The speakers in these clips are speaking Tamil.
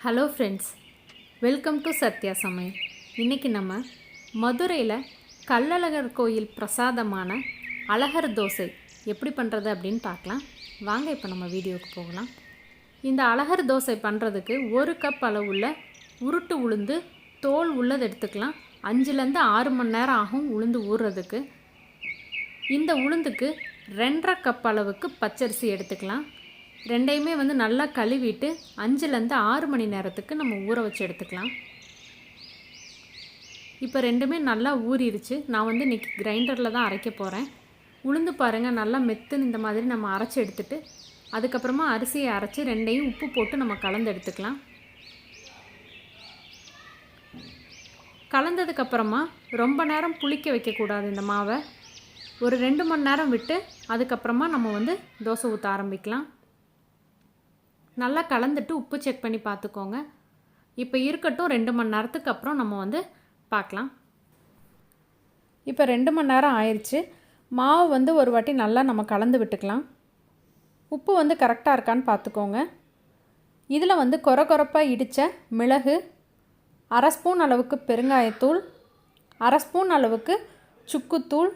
Hello friends, welcome to Sathya சமையல். இன்றைக்கி நம்ம மதுரையில் கள்ளழகர் கோயில் பிரசாதமான அழகர் தோசை எப்படி பண்ணுறது அப்படின்னு பார்க்கலாம். வாங்க இப்போ நம்ம வீடியோவுக்கு போகலாம். இந்த அழகர் தோசை பண்ணுறதுக்கு 1 கப் அளவுள்ள உருட்டு உளுந்து தோல் உள்ளது எடுத்துக்கலாம். 5லேருந்து 6 மணி நேரம் ஆகும் உளுந்து ஊறுறதுக்கு. இந்த உளுந்துக்கு 2.5 கப் அளவுக்கு பச்சரிசி எடுத்துக்கலாம். ரெண்டையுமே நல்லா கழுவிட்டு 5லேருந்து 6 மணி நேரத்துக்கு நம்ம ஊற வச்சு எடுத்துக்கலாம். இப்போ ரெண்டுமே நல்லா ஊறிடுச்சு. நான் இன்றைக்கி கிரைண்டரில் தான் அரைக்க போகிறேன். உளுந்து பாருங்கள், நல்லா மெத்துன்னு இந்த மாதிரி நம்ம அரைச்சி எடுத்துட்டு அதுக்கப்புறமா அரிசியை அரைச்சி ரெண்டையும் உப்பு போட்டு நம்ம கலந்து எடுத்துக்கலாம். கலந்ததுக்கப்புறமா ரொம்ப நேரம் புளிக்க வைக்கக்கூடாது. இந்த மாவை ஒரு 2 மணி நேரம் விட்டு அதுக்கப்புறமா நம்ம தோசை ஊற்ற ஆரம்பிக்கலாம். நல்லா கலந்துட்டு உப்பு செக் பண்ணி பார்த்துக்கோங்க. இப்போ இருக்கட்டும், 2 மணி நேரத்துக்கு அப்புறம் நம்ம பார்க்கலாம். இப்போ 2 மணி நேரம் ஆயிடுச்சு. மாவு ஒரு வாட்டி நல்லா நம்ம கலந்து விட்டுக்கலாம். உப்பு கரெக்டாக இருக்கான்னு பார்த்துக்கோங்க. இதில் கொரப்பாக இடித்த மிளகு, 1/2 ஸ்பூன் அளவுக்கு பெருங்காயத்தூள், 1/2 ஸ்பூன் அளவுக்கு சுக்குத்தூள்,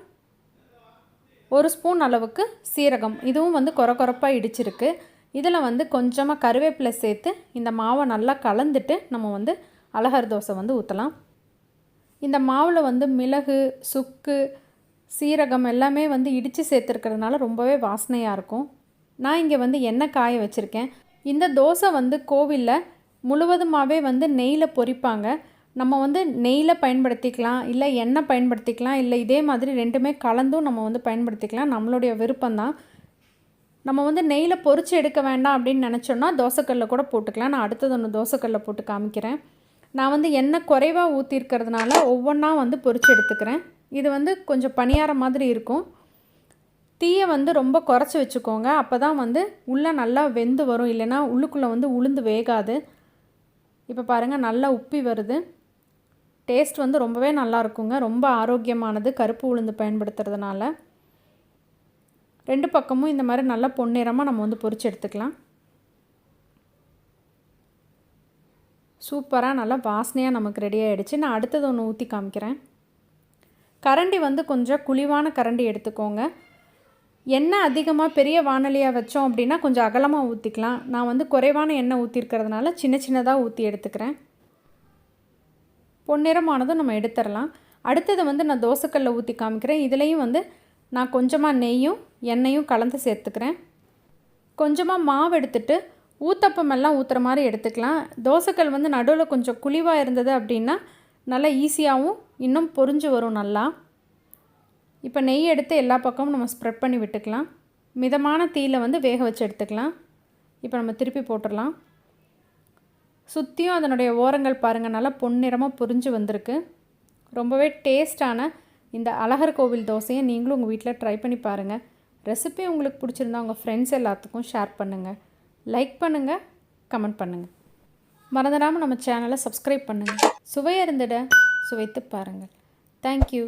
1 ஸ்பூன் அளவுக்கு சீரகம், இதுவும் கொரப்பாக இடிச்சிருக்கு. இதில் கொஞ்சமாக கருவேப்பிலை சேர்த்து இந்த மாவை நல்லா கலந்துட்டு நம்ம அழகர் தோசை ஊற்றலாம். இந்த மாவில் மிளகு, சுக்கு, சீரகம் எல்லாமே இடித்து சேர்த்துருக்கிறதுனால ரொம்பவே வாசனையாக இருக்கும். நான் இங்கே எண்ணெய் காய வச்சுருக்கேன். இந்த தோசை கோவிலில் முழுவதுமாகவே நெய்யில் பொரிப்பாங்க. நம்ம நெய்யில் பயன்படுத்திக்கலாம், இல்லை எண்ணெய் பயன்படுத்திக்கலாம், இல்லை இதே மாதிரி ரெண்டுமே கலந்தும் நம்ம பயன்படுத்திக்கலாம். நம்மளுடைய விருப்பம்தான். நம்ம நெய்யில் பொரித்து எடுக்க வேண்டாம் அப்படின்னு நினச்சோன்னா தோசைக்கல்லில் கூட போட்டுக்கலாம். நான் அடுத்தது ஒன்று தோசைக்கல்லில் போட்டு காமிக்கிறேன். நான் எண்ணெய் குறைவாக ஊற்றிருக்கிறதுனால ஒவ்வொன்றா பொரித்து எடுத்துக்கிறேன். இது கொஞ்சம் பணியார மாதிரி இருக்கும். தீயை ரொம்ப குறைச்சி வச்சுக்கோங்க. அப்போ தான் உள்ளே நல்லா வெந்து வரும், இல்லைன்னா உள்ளுக்குள்ளே உளுந்து வேகாது. இப்போ பாருங்கள், நல்லா உப்பி வருது. டேஸ்ட் ரொம்பவே நல்லா இருக்குங்க. ரொம்ப ஆரோக்கியமானது கருப்பு உளுந்து பயன்படுத்துறதுனால. 2 பக்கமும் இந்த மாதிரி நல்லா பொன்னிறமாக நம்ம பொரிச்சு எடுத்துக்கலாம். சூப்பராக நல்லா வாசனையாக நமக்கு ரெடி ஆகிடுச்சு. நான் அடுத்தது ஒன்று ஊற்றி காமிக்கிறேன். கரண்டி கொஞ்சம் குழிவான கரண்டி எடுத்துக்கோங்க. எண்ணெய் அதிகமாக பெரிய வானலியாக வச்சோம் அப்படின்னா கொஞ்சம் அகலமாக ஊற்றிக்கலாம். நான் குறைவான எண்ணெய் ஊற்றிருக்கிறதுனால சின்னதாக ஊற்றி எடுத்துக்கிறேன். பொன்னிறமானதும் நம்ம எடுத்துடலாம். அடுத்தது நான் தோசைக்கல்லில் ஊற்றி காமிக்கிறேன். இதுலேயும் நான் கொஞ்சமாக நெய்யும் எண்ணெயும் கலந்து சேர்த்துக்கிறேன். கொஞ்சமாக மாவு எடுத்துட்டு ஊத்தப்பம் எல்லாம் ஊற்றுற மாதிரி எடுத்துக்கலாம். தோசைக்கல் நடுவில் கொஞ்சம் குழிவாக இருந்தது அப்படின்னா நல்லா ஈஸியாகவும் இன்னும் பொரிஞ்சு வரும் நல்லா. இப்போ நெய் எடுத்து எல்லா பக்கமும் நம்ம ஸ்ப்ரெட் பண்ணி விட்டுக்கலாம். மிதமான தீயில் வேக வச்சு எடுத்துக்கலாம். இப்போ நம்ம திருப்பி போட்டுடலாம். சுற்றியும் அதனுடைய ஓரங்கள் பாருங்கள், நல்லா பொன்னிறமாக பொரிஞ்சு வந்திருக்கு. ரொம்பவே டேஸ்டான இந்த அழகர் கோவில் தோசையை நீங்களும் உங்கள் வீட்டில் ட்ரை பண்ணி பாருங்கள். ரெசிபி உங்களுக்கு பிடிச்சிருந்தா உங்கள் ஃப்ரெண்ட்ஸ் எல்லாத்துக்கும் ஷேர் பண்ணுங்கள், லைக் பண்ணுங்கள், கமெண்ட் பண்ணுங்கள். மறந்துடாமல் நம்ம சேனலை சப்ஸ்கிரைப் பண்ணுங்கள். சுவையாக இருந்திட சுவைத்து பாருங்கள். தேங்க்யூ.